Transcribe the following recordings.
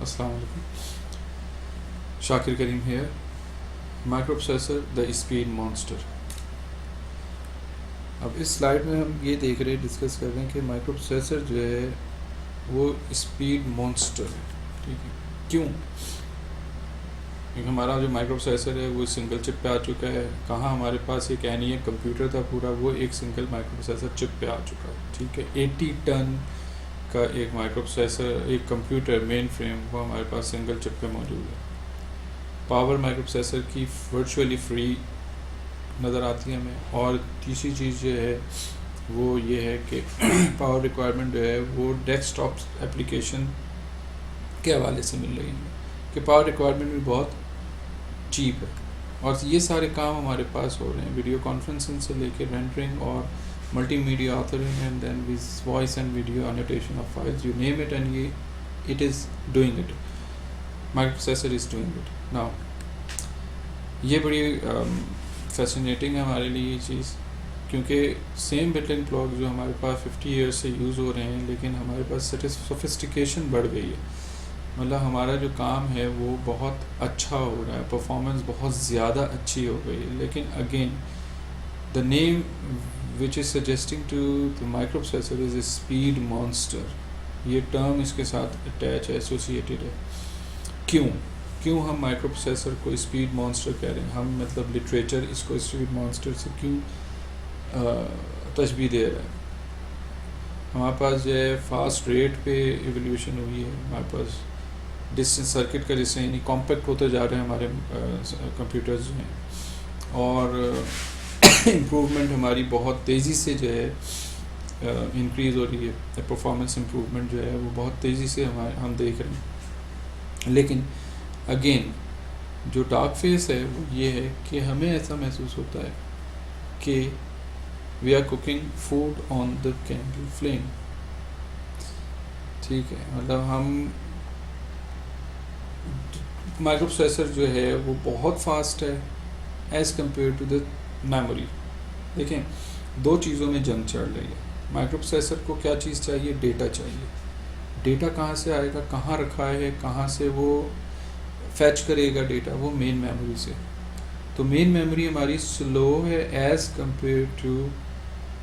अस्सलाम वालेकुम। Shakir Karim here. Microprocessor the speed monster. अब इस स्लाइड में हम ये देख रहे हैं, डिस्कस कर रहे हैं कि माइक्रोप्रोसेसर जो है वो स्पीड मॉन्स्टर है। ठीक है, क्यों? क्योंकि हमारा जो माइक्रोप्रोसेसर है वो सिंगल चिप पे आ चुका है। कहाँ हमारे पास एक एनियन कंप्यूटर था पूरा, वो एक सिंगल माइक्रोप्रोसेसर चिप पे आ चुका है। ठीक है, 80 टन का एक माइक्रोप्रोसेसर, एक कंप्यूटर मेन फ्रेम, वो हमारे पास सिंगल चिप पे मौजूद है। पावर माइक्रोप्रोसेसर की वर्चुअली फ्री नज़र आती है हमें। और तीसरी चीज़ जो है वो ये है कि पावर रिक्वायरमेंट जो है वो डेस्कटॉप एप्लीकेशन के हवाले से मिल रही है कि पावर रिक्वायरमेंट भी बहुत चीप है और ये सारे काम हमारे पास हो रहे हैं, वीडियो कॉन्फ्रेंसिंग से लेकर रेंडरिंग और multimedia authoring and then with voice and video annotation of files, you name it, and ये it is doing it. Microprocessor is doing it now. ये बड़ी फैसिनेटिंग है हमारे लिए ये चीज़, क्योंकि सेम बिल्डिंग ब्लॉक जो हमारे पास 50 ईयर्स से यूज़ हो रहे हैं, लेकिन हमारे पास सोफिस्टिकेशन बढ़ गई है। मतलब हमारा जो काम है वो बहुत अच्छा हो रहा है, परफॉर्मेंस बहुत ज़्यादा अच्छी हो गई है। लेकिन again the name which is suggesting to the microprocessor is a speed monster. ये टर्म इसके साथ अटैच है, एसोसिएटेड है। क्यों हम माइक्रोप्रोसेसर को स्पीड मॉन्स्टर कह रहे हैं? हम मतलब लिटरेचर इसको स्पीड मॉन्स्टर से क्यों तशबीह दे रहा है? हमारे पास जो है फास्ट रेट पे एवोल्यूशन हुई है। हमारे पास डिस्टेंस सर्किट का जैसे यानी कॉम्पैक्ट होते जा रहे हैं हमारे कंप्यूटर्स जो हैं, और इम्प्रूवमेंट हमारी बहुत तेज़ी से जो है इंक्रीज़ हो रही है। परफॉर्मेंस इम्प्रूवमेंट जो है वो बहुत तेज़ी से हम देख रहे हैं। लेकिन अगेन जो डार्क फेस है वो ये है कि हमें ऐसा महसूस होता है कि we are cooking food on the candle flame. ठीक है, मतलब हम माइक्रोप्रोसेसर जो है वो बहुत फास्ट है as compare to the memory. देखें, दो चीज़ों में जंग चल रही है। माइक्रोप्रोसेसर को क्या चीज़ चाहिए? डेटा चाहिए। डेटा कहाँ से आएगा? कहाँ रखा है? कहाँ से वो फैच करेगा डेटा? वो मेन मेमोरी से। तो मेन मेमोरी हमारी स्लो है as compare to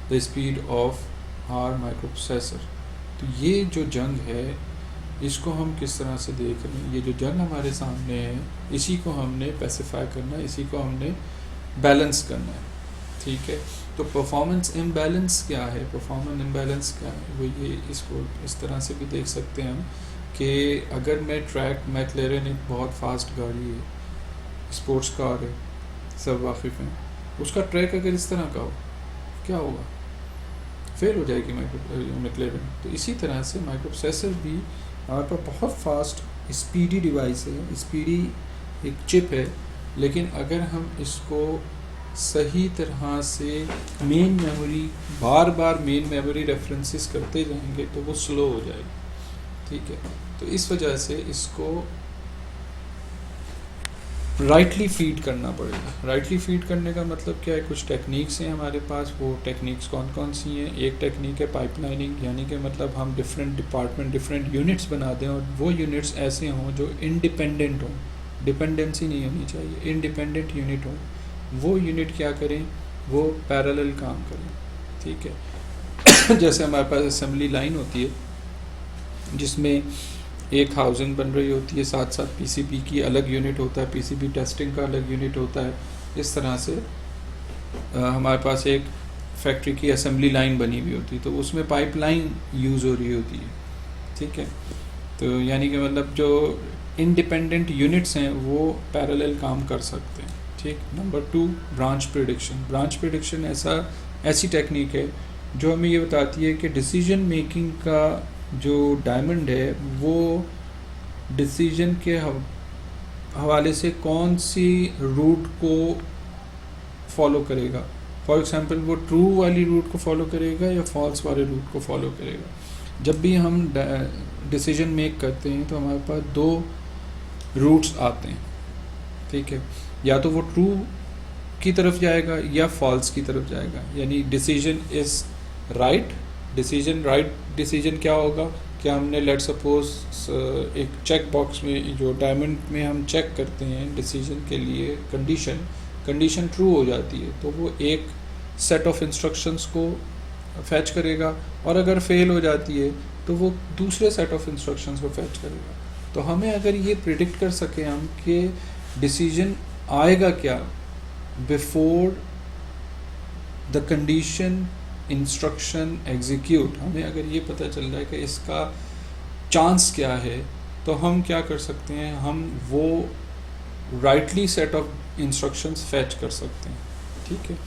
the speed of our microprocessor. तो ये जो जंग है इसको हम किस तरह से देख रहे हैं? ये जो जंग हमारे सामने है इसी को हमने पैसिफाई करना है, इसी को हमने बैलेंस करना है। ठीक है, तो परफॉर्मेंस इम्बैलेंस क्या है? परफॉर्मेंस इम्बैलेंस क्या है? वो ये इसको इस तरह से भी देख सकते हैं हम कि अगर मैक्लेरन एक बहुत फास्ट गाड़ी है, स्पोर्ट्स कार है, सब वाकिफ़ हैं, उसका ट्रैक अगर इस तरह का हो, क्या होगा? फेल हो जाएगी मैक्लेरन। तो इसी तरह से माइक्रोप्रोसेसर भी हमारे पास बहुत फास्ट स्पीडी डिवाइस है, स्पीडी एक चिप है, लेकिन अगर हम इसको सही तरह से मेन मेमोरी बार बार मेन मेमोरी रेफरेंसेस करते जाएंगे तो वो स्लो हो जाएगी। ठीक है, तो इस वजह से इसको राइटली फीड करना पड़ेगा। राइटली फीड करने का मतलब क्या है? कुछ टेक्निक्स हैं हमारे पास। वो टेक्निक्स कौन कौन सी हैं? एक टेक्निक है पाइपलाइनिंग, यानी कि मतलब हम डिफरेंट डिपार्टमेंट, डिफरेंट यूनिट्स बना दें और वो यूनिट्स ऐसे हों जो इंडिपेंडेंट हों, डिपेंडेंसी नहीं होनी चाहिए, इंडिपेंडेंट यूनिट हों। वो यूनिट क्या करें? वो पैरेलल काम करें। ठीक है जैसे हमारे पास असेंबली लाइन होती है जिसमें एक हाउसिंग बन रही होती है, साथ साथ पीसीबी की अलग यूनिट होता है, पीसीबी टेस्टिंग का अलग यूनिट होता है। इस तरह से हमारे पास एक फैक्ट्री की असेंबली लाइन बनी हुई होती है, तो उसमें पाइपलाइन यूज़ हो रही होती है। ठीक है, तो यानी कि मतलब जो इंडिपेंडेंट यूनिट्स हैं वो पैरेलल काम कर सकते हैं। ठीक। Number 2, branch prediction. Branch prediction ऐसी टेक्निक है जो हमें ये बताती है कि डिसीजन मेकिंग का जो डायमंड है वो डिसीजन के हवाले से कौन सी रूट को फॉलो करेगा। फॉर एग्जांपल वो ट्रू वाली रूट को फॉलो करेगा या फॉल्स वाले रूट को फॉलो करेगा। जब भी हम डिसीजन मेक करते हैं तो हमारे पास 2 रूट्स आते हैं। ठीक है, या तो वो ट्रू की तरफ जाएगा या फॉल्स की तरफ जाएगा। यानी डिसीजन इज़ राइट डिसीजन क्या होगा कि कि हमने लेट सपोज एक चेक बॉक्स में जो डायमंड में हम चेक करते हैं डिसीजन के लिए कंडीशन ट्रू हो जाती है तो वो एक सेट ऑफ इंस्ट्रक्शंस को फैच करेगा, और अगर फेल हो जाती है तो वो दूसरे सेट ऑफ इंस्ट्रक्शंस को फैच करेगा। तो हमें अगर ये प्रिडिक्ट कर सकें हम कि डिसीजन आएगा क्या before the condition instruction execute, हमें अगर ये पता चल रहा है कि इसका चांस क्या है, तो हम क्या कर सकते हैं, हम वो rightly set of instructions fetch कर सकते हैं। ठीक है,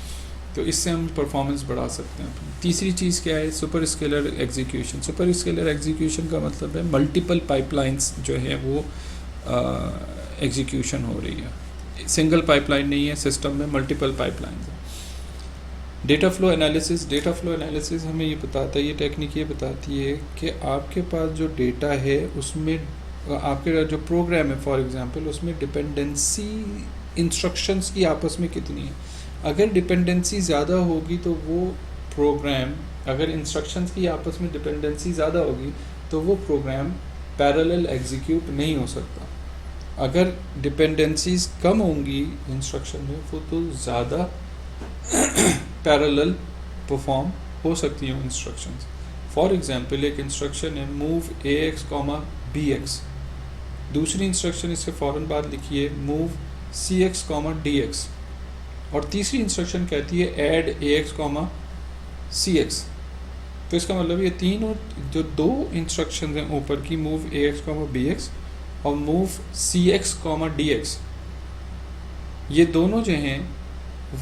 तो इससे हम परफॉर्मेंस बढ़ा सकते हैं। तीसरी चीज़ क्या है, super scalar execution. Super scalar execution का मतलब है मल्टीपल पाइपलाइंस जो है वो एग्जीक्यूशन हो रही है, सिंगल पाइपलाइन नहीं है, सिस्टम में मल्टीपल पाइपलाइंस है। डेटा फ्लो एनालिसिस हमें ये बताता है, ये टेक्निक ये बताती है कि आपके पास जो डेटा है उसमें आपके जो प्रोग्राम है फॉर एग्जांपल उसमें डिपेंडेंसी इंस्ट्रक्शंस की आपस में कितनी है। अगर डिपेंडेंसी ज़्यादा होगी तो वो प्रोग्राम, अगर इंस्ट्रक्शंस की आपस में डिपेंडेंसी ज़्यादा होगी तो वो प्रोग्राम पैरेलल एग्जीक्यूट नहीं हो सकता। अगर डिपेंडेंसीज कम होंगी इंस्ट्रक्शन में वो तो ज़्यादा पैरेलल परफॉर्म हो सकती हैं इंस्ट्रक्शंस। फॉर एग्जांपल एक इंस्ट्रक्शन है मूव AX, BX, दूसरी इंस्ट्रक्शन इससे फ़ौरन बाद लिखिए मूव CX, DX, और तीसरी इंस्ट्रक्शन कहती है ऐड AX, CX। तो इसका मतलब ये तीनों जो दो इंस्ट्रक्शन हैं ऊपर की मूव AX, BX और मूव CX, DX, ये दोनों जो हैं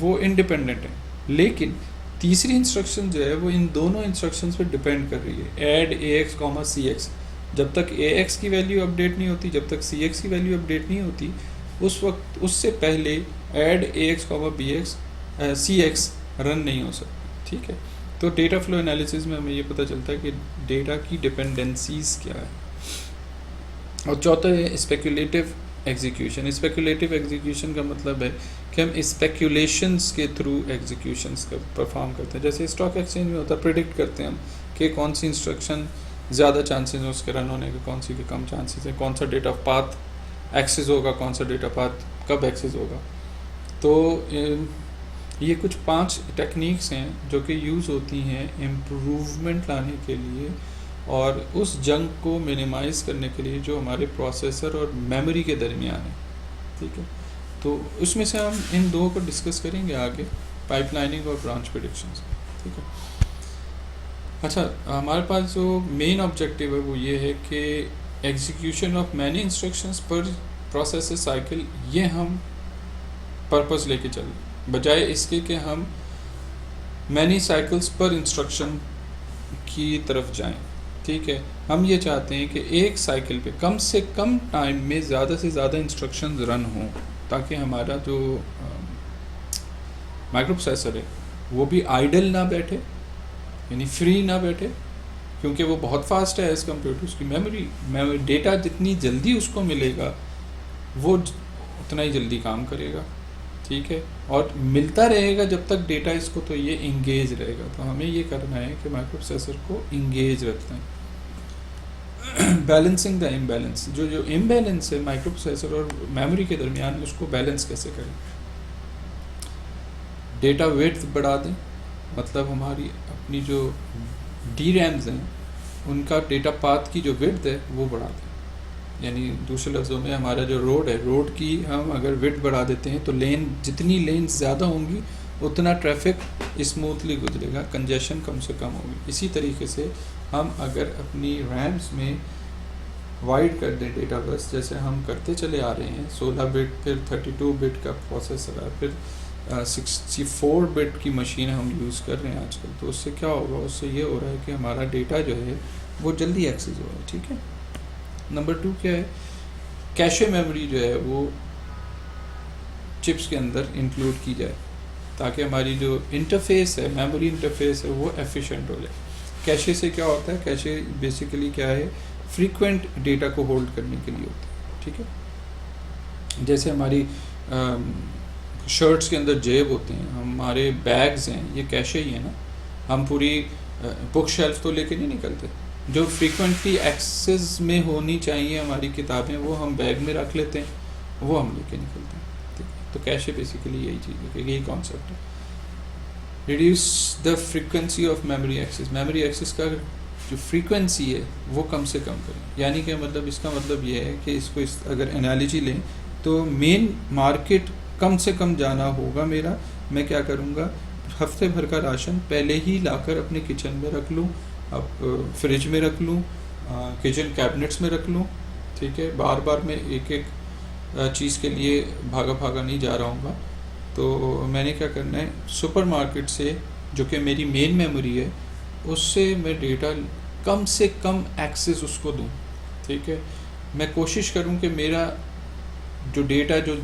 वो इंडिपेंडेंट हैं, लेकिन तीसरी इंस्ट्रक्शन जो है वो इन दोनों इंस्ट्रक्शंस पे डिपेंड कर रही है। ऐड AX, CX, जब तक AX की वैल्यू अपडेट नहीं होती, जब तक CX की वैल्यू अपडेट नहीं होती, उस वक्त उससे पहले add AX, BX, CX run नहीं हो सकती। ठीक है, तो डेटा फ्लो एनालिसिस में हमें ये पता चलता है कि डेटा की डिपेंडेंसीज क्या है। और चौथा है स्पेक्युलेटिव एग्जीक्यूशन। स्पेक्युलेटिव एग्जीक्यूशन का मतलब है कि हम स्पेक्युलेशंस के थ्रू एग्जीक्यूशंस का परफॉर्म करते हैं। जैसे स्टॉक एक्सचेंज में होता है, प्रिडिक्ट करते हैं हम कि कौन सी इंस्ट्रक्शन ज़्यादा चांसेस हैं उसके रन होने के, कौन सी के कम चांसेस हैं, कौन सा डेटा पाथ एक्सेस होगा, कौन सा डेटा पाथ कब एक्सेस होगा। तो ये कुछ 5 टेक्निक्स हैं जो कि यूज़ होती हैं इम्प्रूवमेंट लाने के लिए और उस जंग को मिनिमाइज़ करने के लिए जो हमारे प्रोसेसर और मेमोरी के दरमियान है। ठीक है, तो उसमें से हम इन दो को डिस्कस करेंगे आगे, पाइपलाइनिंग और ब्रांच प्रेडिक्शंस। ठीक है, अच्छा, हमारे पास जो मेन ऑब्जेक्टिव है वो ये है कि एग्जीक्यूशन ऑफ मैनी इंस्ट्रक्शंस पर प्रोसेसर साइकिल, ये हम पर्पस लेके चल, बजाय इसके कि हम मैनी साइकिल्स पर इंस्ट्रक्शन की तरफ जाएं। ठीक है, हम ये चाहते हैं कि एक साइकिल पे कम से कम टाइम में ज़्यादा से ज़्यादा इंस्ट्रक्शंस रन हों, ताकि हमारा जो माइक्रो प्रोसेसर है वो भी आइडल ना बैठे, यानी फ्री ना बैठे, क्योंकि वो बहुत फास्ट है एज़ कम्पेयर टू उसकी मेमोरी। डेटा जितनी जल्दी उसको मिलेगा वो उतना ही जल्दी काम करेगा। ठीक है, और मिलता रहेगा जब तक डेटा इसको, तो ये इंगेज रहेगा। तो हमें ये करना है कि माइक्रो प्रोसेसर को इंगेज रखना है। बैलेंसिंग द इम्बैलेंस, जो इम्बैलेंस है माइक्रो प्रोसेसर और मेमोरी के दरमियान, उसको बैलेंस कैसे करें। डेटा विड्थ बढ़ा दें, मतलब हमारी अपनी जो DRAMs हैं उनका डेटा पाथ की जो विड्थ है वो बढ़ा दें। यानी दूसरे लफ्ज़ों में हमारा जो रोड है, रोड की हम अगर विड्थ बढ़ा देते हैं तो जितनी लेन्स ज़्यादा होंगी उतना ट्रैफिक स्मूथली गुजरेगा, कंजेशन कम से कम होगी। इसी तरीके से हम अगर अपनी रैम्स में वाइड कर दें डेटा बस, जैसे हम करते चले आ रहे हैं, 16 बिट फिर 32 बिट का प्रोसेसर है, फिर 64 बिट की मशीन हम यूज़ कर रहे हैं आजकल, तो उससे क्या होगा, उससे ये हो रहा है कि हमारा डेटा जो है वो जल्दी एक्सेस हो रहा है। ठीक है, नंबर 2 क्या है, कैशे मेमोरी जो है वो चिप्स के अंदर इंक्लूड की जाए, ताकि हमारी जो इंटरफेस है, मेमोरी इंटरफेस है, वो एफिशिएंट हो जाए। कैशे से क्या होता है, कैशे बेसिकली क्या है, फ्रीक्वेंट डेटा को होल्ड करने के लिए होता है। ठीक है, जैसे हमारी शर्ट्स के अंदर जेब होते हैं, हमारे बैग्स हैं, ये कैशे ही है ना। हम पूरी बुक शेल्फ तो लेके नहीं निकलते, जो फ्रीक्वेंटली एक्सेस में होनी चाहिए हमारी किताबें वो हम बैग में रख लेते हैं, वो हम लेके निकलते हैं, ठीक है। तो कैशे बेसिकली यही चीज़ है, यही कॉन्सेप्ट है। Reduce the frequency of memory access, memory access का जो फ्रीक्वेंसी है वो कम से कम करें। यानी कि मतलब इसका मतलब ये है कि इसको अगर एनालॉजी लें तो मेन मार्केट कम से कम जाना होगा मेरा। मैं क्या करूँगा, हफ्ते भर का राशन पहले ही लाकर अपने किचन में रख लूँ, अब फ्रिज में रख लूँ, किचन कैबिनेट्स में रख लूँ, ठीक है। बार बार मैं एक एक चीज़ के लिए भागा भागा नहीं जा रहा हूँ। तो मैंने क्या करना है, सुपरमार्केट से जो कि मेरी मेन मेमोरी है उससे मैं डेटा कम से कम एक्सेस उसको दूँ, ठीक है। मैं कोशिश करूँ कि मेरा जो डेटा जो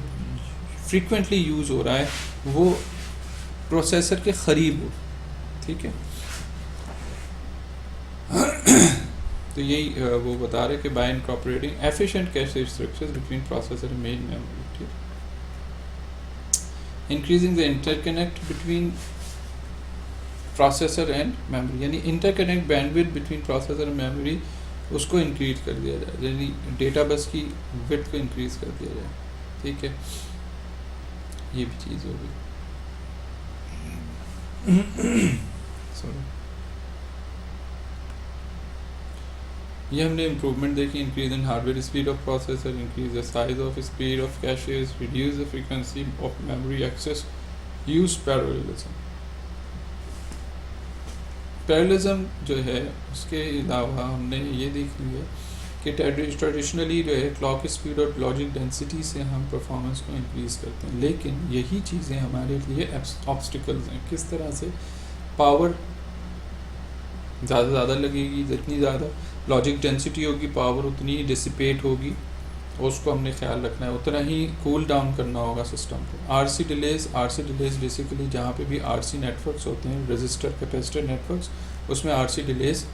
फ्रीक्वेंटली यूज़ हो रहा है वो प्रोसेसर के करीब हो, ठीक है। तो यही वो बता रहे कि by incorporating efficient cache structures between processor and main memory, ठीक। Increasing the interconnect between processor and memory, यानी interconnect bandwidth between processor and memory उसको इंक्रीज कर दिया जाए, यानी डेटा बस की विड्थ को इंक्रीज कर दिया जाए, ठीक है। ये भी चीज़ होगी। ये हमने इम्प्रूवमेंट देखी, increase in hardware speed of processor, increase the size of speed of caches, reduce the frequency of memory access, use parallelism. Parallelism जो है उसके अलावा हमने ये देख लिया कि ट्रेडिशनली जो है क्लॉक स्पीड और लॉजिक डेंसिटी से हम परफॉर्मेंस को इंक्रीज़ करते हैं, लेकिन यही चीज़ें हमारे लिए ऑब्स्टिकल्स हैं। किस तरह से पावर ज़्यादा लगेगी, जितनी ज़्यादा लॉजिक डेंसिटी होगी पावर उतनी ही डिसिपेट होगी, उसको हमने ख्याल रखना है। उतना ही कूल डाउन करना होगा सिस्टम को। आरसी डिलेज बेसिकली जहाँ पे भी आरसी नेटवर्क्स होते हैं, रजिस्टर कैपेसिटर नेटवर्क्स, उसमें आरसी डिलेज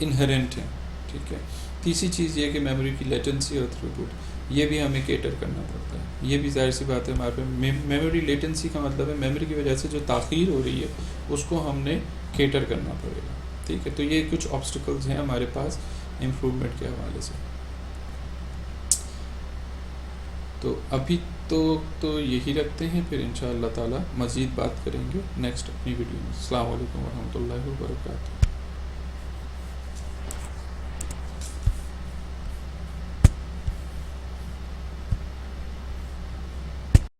इनहेरेंट हैं, ठीक है। तीसरी चीज़ ये कि मेमोरी की लेटेंसी और थ्रूपुट, ये भी हमें केटर करना पड़ता है। ये भी जाहिर सी बात है हमारे पे मेमोरी लेटेंसी का मतलब है मेमोरी की वजह से जो ताख़ीर हो रही है उसको हमने केटर करना पड़ेगा, ठीक है। तो ये कुछ ऑब्स्टिकल्स हैं हमारे पास इम्प्रूवमेंट के हवाले से। तो अभी तो यही रखते हैं, फिर इंशाअल्लाह ताला मज़ीद बात करेंगे नेक्स्ट अपनी वीडियो में। अस्सलाम वालेकुम वरहमतुल्लाहि वबरकातुहू।